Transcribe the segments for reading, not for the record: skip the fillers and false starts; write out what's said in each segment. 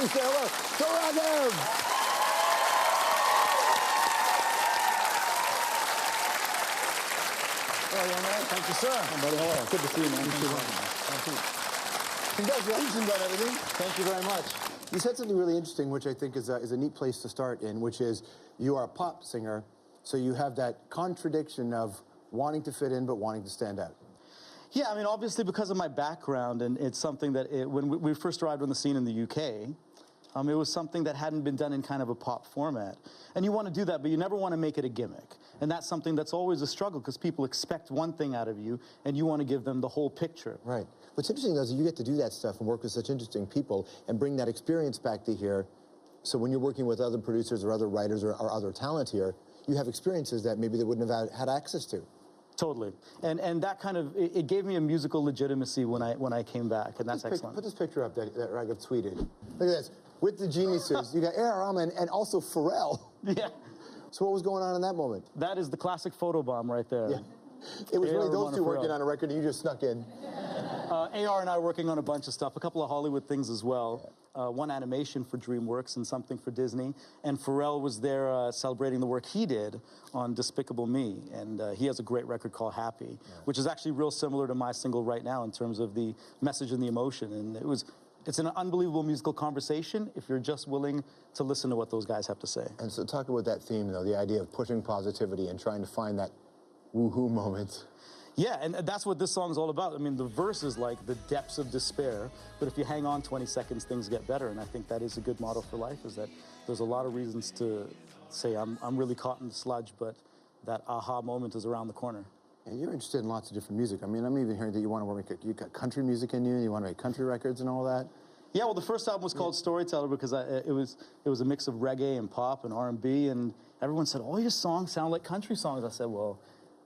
Please say hello to Raghav. Hello, young man. Thank you, sir. Hey, buddy, hello. Good to see you, man. Thank you. Congratulations on everything. Thank you very much. You said something really interesting, which I think is a neat place to start in, which is you are a pop singer, so you have that contradiction of wanting to fit in but wanting to stand out. Yeah, I mean, obviously because of my background, and it's something that when we first arrived on the scene in the UK, it was something that hadn't been done in kind of a pop format. And you want to do that, but you never want to make it a gimmick. And that's something that's always a struggle, because people expect one thing out of you, and you want to give them the whole picture. Right. What's interesting, though, is you get to do that stuff and work with such interesting people and bring that experience back to here. So when you're working with other producers or other writers or other talent here, you have experiences that maybe they wouldn't have had access to. Totally. And that kind of, it gave me a musical legitimacy when I came back, and that's excellent. Put this picture up that Raghav tweeted. Look at this. With the geniuses, you got A.R. Rahman and also Pharrell. Yeah. So what was going on in that moment? That is the classic photo bomb right there. Yeah. It was really those two working on a record, and you just snuck in. A.R. and I working on a bunch of stuff, a couple of Hollywood things as well. One animation for DreamWorks and something for Disney. And Pharrell was there celebrating the work he did on Despicable Me. And he has a great record called Happy, which is actually real similar to my single right now in terms of the message and the emotion. And it's an unbelievable musical conversation if you're just willing to listen to what those guys have to say. And so talk about that theme, though, the idea of pushing positivity and trying to find that woohoo moment. Yeah, and that's what this song's all about. I mean, the verse is like the depths of despair, but if you hang on 20 seconds, things get better. And I think that is a good motto for life, is that there's a lot of reasons to say, I'm really caught in the sludge, but that aha moment is around the corner. And you're interested in lots of different music. I mean, I'm even hearing that you want to make, you got country music in you, and you want to make country records and all that. Yeah, well, the first album was called Storyteller because it was a mix of reggae and pop and R&B, and everyone said, all your songs sound like country songs. I said, well,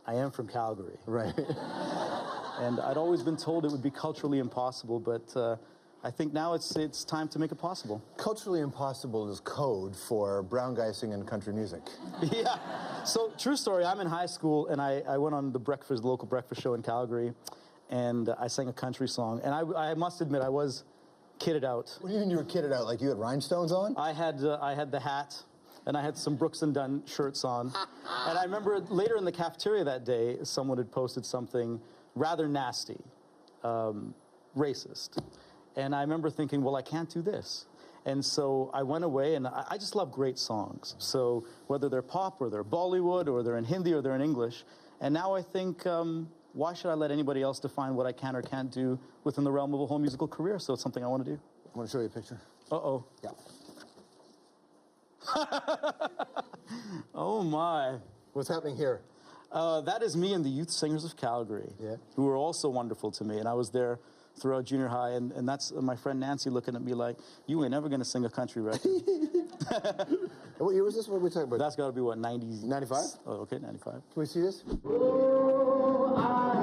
I am from Calgary. Right. And I'd always been told it would be culturally impossible, but I think now it's time to make it possible. Culturally impossible is code for brown guys singing country music. Yeah. So, true story, I'm in high school, and I went on the local breakfast show in Calgary, and I sang a country song. And I must admit, I was kitted out. What do you mean you were kitted out? Like you had rhinestones on? I had the hat, and I had some Brooks and Dunn shirts on. And I remember later in the cafeteria that day, someone had posted something rather nasty, racist. And I remember thinking, well, I can't do this. And so I went away, and I just love great songs. So whether they're pop, or they're Bollywood, or they're in Hindi, or they're in English. And now I think, why should I let anybody else define what I can or can't do within the realm of a whole musical career? So it's something I want to do. I want to show you a picture. Uh-oh. Yeah. Oh, my. What's happening here? That is me and the Youth Singers of Calgary, who were also wonderful to me. And I was there throughout junior high, and that's my friend Nancy looking at me like, you ain't never going to sing a country record. What year was this? What are we talking about? That's got to be, what, 90s? 95? Oh, okay, 95. Can we see this? Oh, I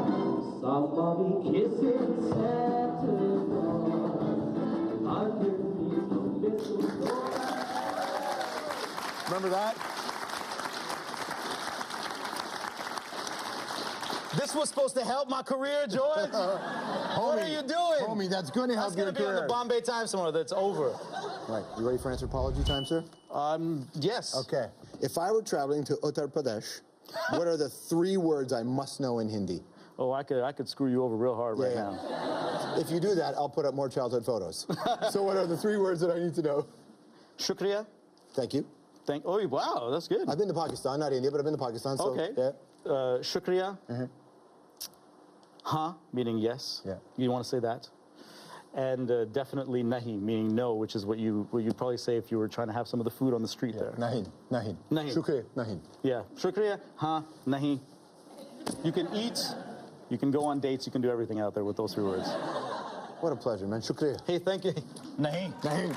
saw somebody kissing Santa Claus. I didn't need to listen. Remember that? This was supposed to help my career, George. What are you doing? Homie, that's going to help your career. That's going to be on the Bombay Times tomorrow. That's over. Right. You ready for anthropology time, sir? Yes. Okay. If I were traveling to Uttar Pradesh, what are the 3 words I must know in Hindi? Oh, I could screw you over real hard right now. If you do that, I'll put up more childhood photos. So what are the 3 words that I need to know? Shukriya. Thank you. Oh, wow, that's good. I've been to Pakistan, not India, but I've been to Pakistan. So, okay. Yeah. Shukriya. Ha, meaning yes. Yeah. You want to say that. And definitely nahi, meaning no, which is what you'd probably say if you were trying to have some of the food on the street there. Nahin. Nahin. Shukriya, nahin. Yeah. Shukriya, ha, nahi. You can eat, you can go on dates, you can do everything out there with those 3 words. What a pleasure, man. Shukriya. Hey, thank you. Nahi. Nahin.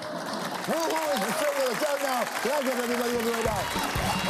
Woo-hoo! It's straight with us out now. Welcome, everybody. We'll be right back.